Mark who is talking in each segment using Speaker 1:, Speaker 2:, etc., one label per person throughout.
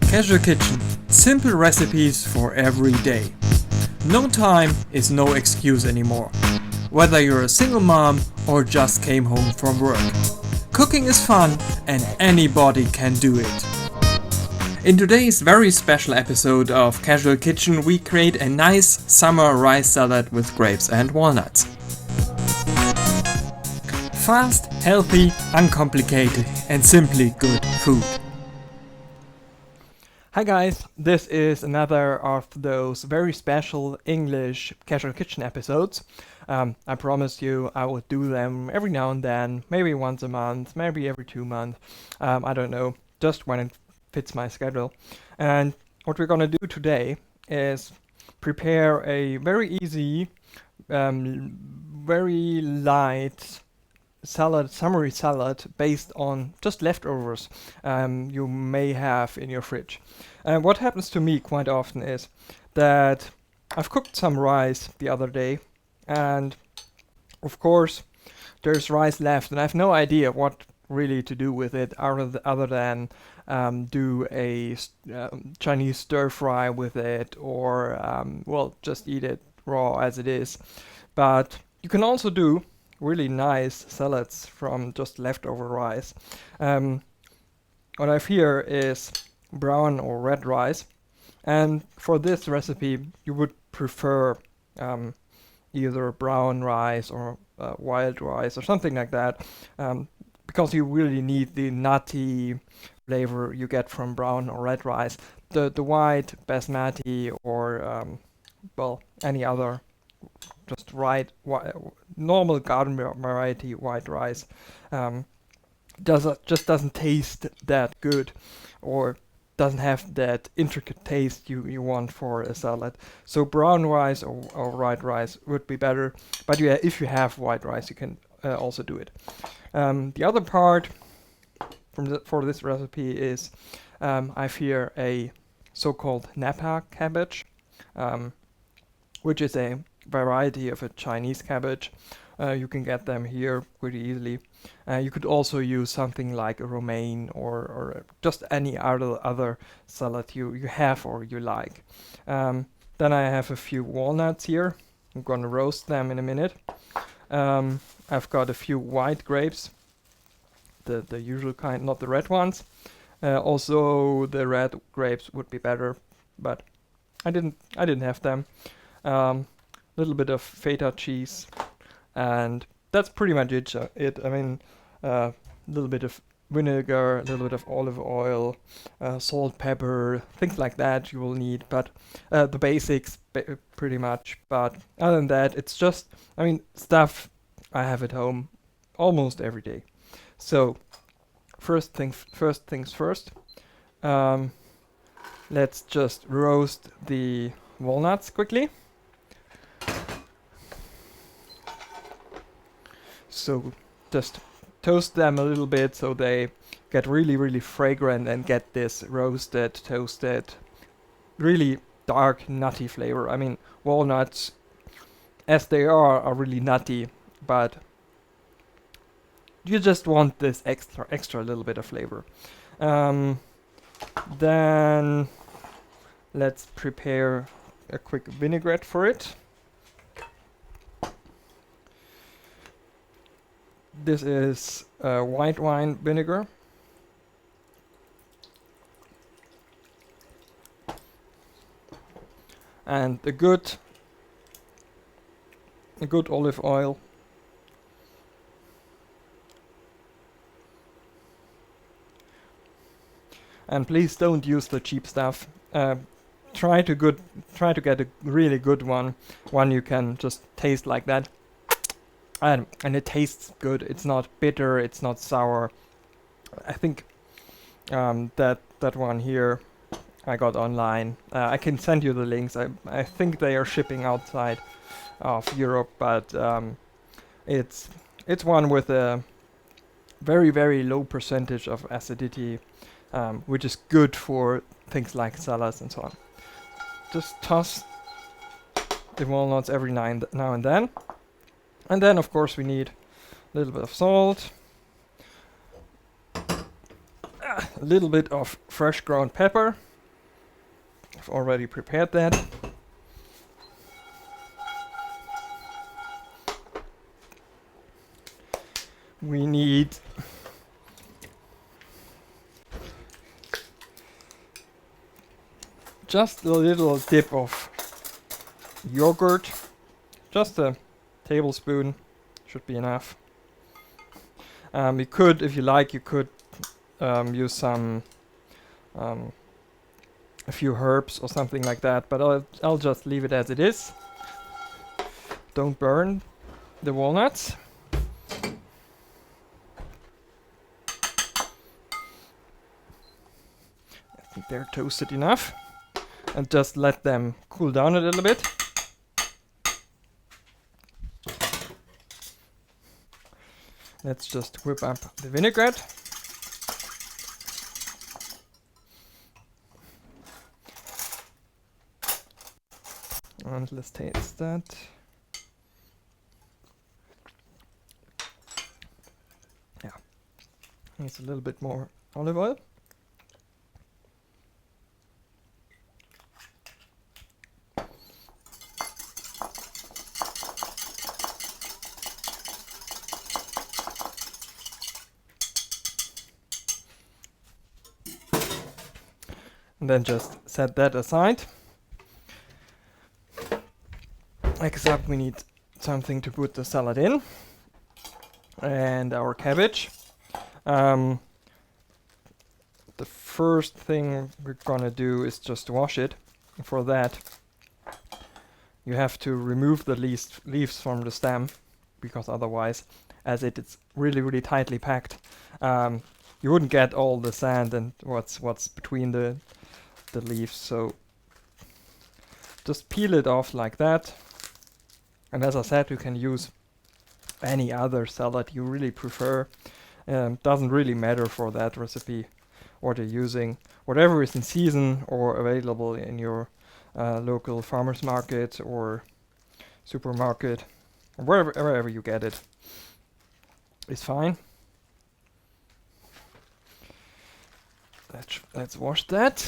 Speaker 1: Casual Kitchen. Simple recipes for every day. No time is no excuse anymore. Whether you're a single mom or just came home from work. Cooking is fun and anybody can do it. In today's very special episode of Casual Kitchen, we create a nice summer rice salad with grapes and walnuts. Fast, healthy, uncomplicated, and simply good food. Hi guys, this is another of those very special English Casual Kitchen episodes. I promised you I would do them every now and then, maybe once a month, maybe every 2 months. I don't know, just when it fits my schedule. And what we're gonna do today is prepare a very easy, very light summery salad based on just leftovers you may have in your fridge. And what happens to me quite often is that I've cooked some rice the other day, and of course there's rice left, and I have no idea what really to do with it other than do a Chinese stir fry with it, or well, just eat it raw as it is. But you can also do really nice salads from just leftover rice. What I've here is brown or red rice, and for this recipe you would prefer either brown rice or wild rice or something like that, because you really need the nutty flavor you get from brown or red rice. The white basmati or well, any other just normal garden variety white rice just doesn't taste that good, or doesn't have that intricate taste you want for a salad. So brown rice or white rice would be better, but yeah, if you have white rice you can also do it. The other part for this recipe is I've here a so-called Napa cabbage, which is a variety of a Chinese cabbage. You can get them here pretty easily. You could also use something like a romaine or just any other salad you have or you like. Then I have a few walnuts here. I'm gonna roast them in a minute. I've got a few white grapes, the usual kind, not the red ones. Also the red grapes would be better, but I didn't have them. Little bit of feta cheese, and that's pretty much it. I mean, a little bit of vinegar, a little bit of olive oil, salt, pepper, things like that you will need, but the basics pretty much. But other than that, it's just, I mean, stuff I have at home almost every day. So first things first, let's just roast the walnuts quickly. So just toast them a little bit so they get really fragrant and get this roasted, toasted, really dark, nutty flavor. I mean, walnuts, as they are really nutty, but you just want this extra little bit of flavor. Then let's prepare a quick vinaigrette for it. This is white wine vinegar. And a good olive oil. And please don't use the cheap stuff. Try to get a really good one you can just taste like that. And it tastes good. It's not bitter. It's not sour. I think that one here I got online. I can send you the links. I think they are shipping outside of Europe, but it's one with a very low percentage of acidity, which is good for things like salads and so on. Just toss the walnuts every now and then. And then, of course, we need a little bit of salt, a little bit of fresh ground pepper, I've already prepared that. We need just a little dip of yogurt, just a tablespoon should be enough. You could, if you like, you could use some a few herbs or something like that, but I'll just leave it as it is. Don't burn the walnuts. I think they're toasted enough, and just let them cool down a little bit. Let's just whip up the vinaigrette. And let's taste that. Yeah, needs a little bit more olive oil. And then just set that aside. Next up, we need something to put the salad in, and our cabbage. The first thing we're gonna do is just wash it. For that, you have to remove the leaves from the stem, because otherwise, as it's really tightly packed, you wouldn't get all the sand and what's between the leaves. So just peel it off like that. And as I said, you can use any other salad you really prefer. Doesn't really matter for that recipe what you're using. Whatever is in season or available in your local farmer's market or supermarket, or wherever you get it, is fine. Let's wash that.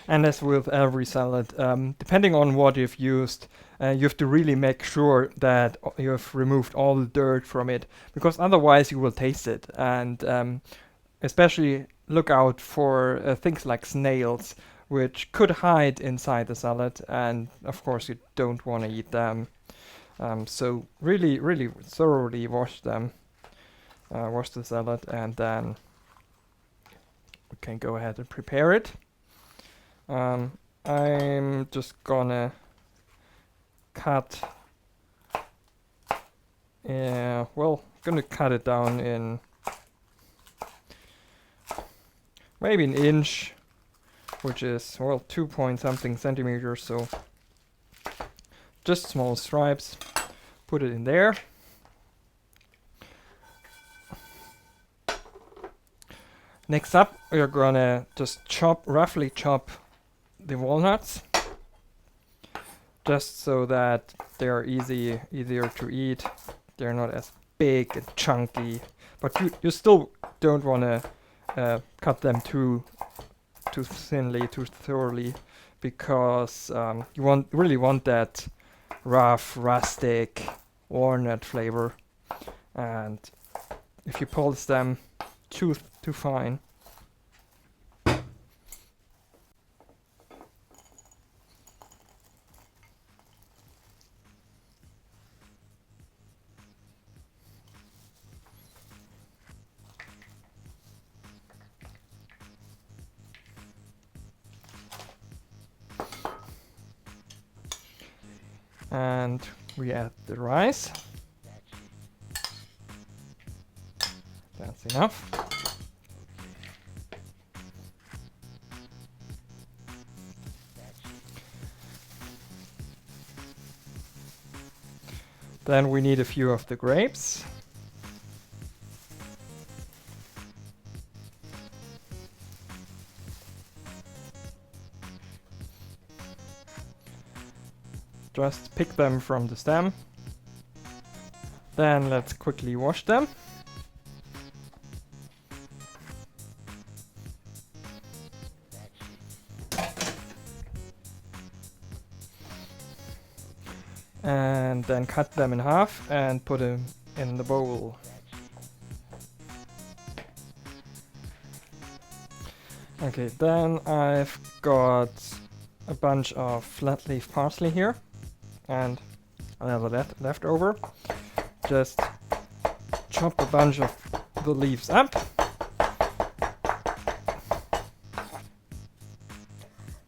Speaker 1: And as with every salad, depending on what you've used, you have to really make sure that you have removed all the dirt from it, because otherwise you will taste it. And especially look out for things like snails, which could hide inside the salad, and of course you don't want to eat them. So really thoroughly wash them, wash the salad, and then we can go ahead and prepare it. I'm just gonna cut, gonna cut it down in maybe an inch, which is, 2 point something centimeters, so just small stripes. Put it in there. Next up, we're gonna just roughly chop the walnuts, just so that they're easier to eat. They're not as big and chunky, but you still don't want to cut them too thinly, too thoroughly, because you really want that rough, rustic walnut flavor. And if you pulse them too fine, and we add the rice. That's enough. Then we need a few of the grapes. Just pick them from the stem. Then let's quickly wash them. and then cut them in half and put them in the bowl. Okay, then I've got a bunch of flat leaf parsley here and another left over. Just chop a bunch of the leaves up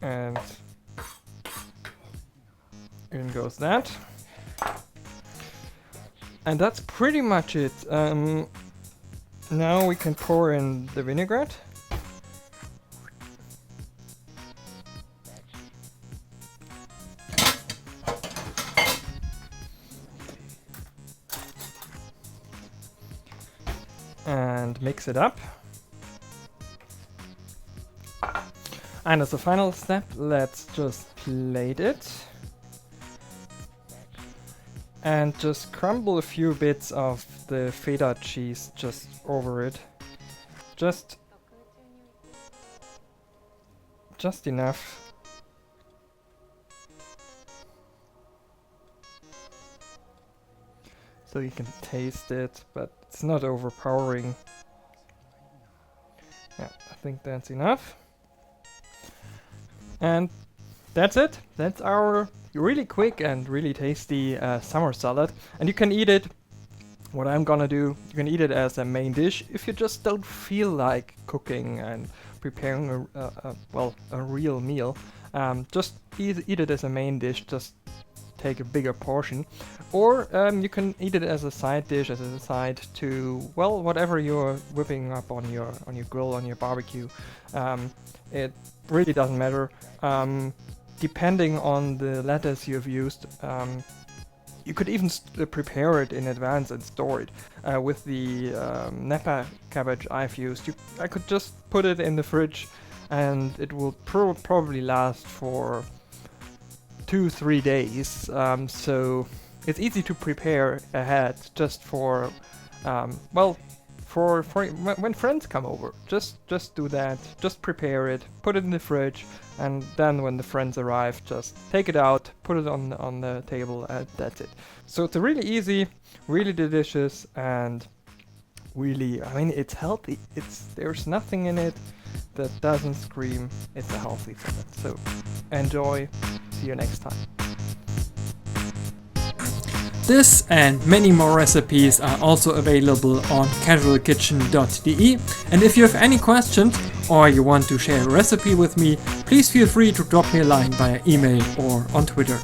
Speaker 1: and in goes that. And that's pretty much it. Now we can pour in the vinaigrette. And mix it up. And as a final step, let's just plate it. And just crumble a few bits of the feta cheese just over it. Just enough. So you can taste it, but it's not overpowering. Yeah, I think that's enough. And that's it. That's our really quick and really tasty summer salad. And you can eat it, what I'm gonna do, you can eat it as a main dish if you just don't feel like cooking and preparing a real meal. Just eat it as a main dish, just take a bigger portion. Or you can eat it as a side dish, as a side to, well, whatever you're whipping up on your grill, on your barbecue. It really doesn't matter. Depending on the lettuce you've used, you could even prepare it in advance and store it. With the Napa cabbage I've used, I could just put it in the fridge and it will probably last for 2-3 days. So it's easy to prepare ahead just for, for when friends come over. Just do that, just prepare it, put it in the fridge, and then when the friends arrive, just take it out, put it on the table, and that's it. So it's really easy, really delicious, and really, I mean, it's healthy. There's nothing in it that doesn't scream it's a healthy salad. So enjoy, see you next time.
Speaker 2: This and many more recipes are also available on casualkitchen.de, and if you have any questions or you want to share a recipe with me, please feel free to drop me a line via email or on Twitter.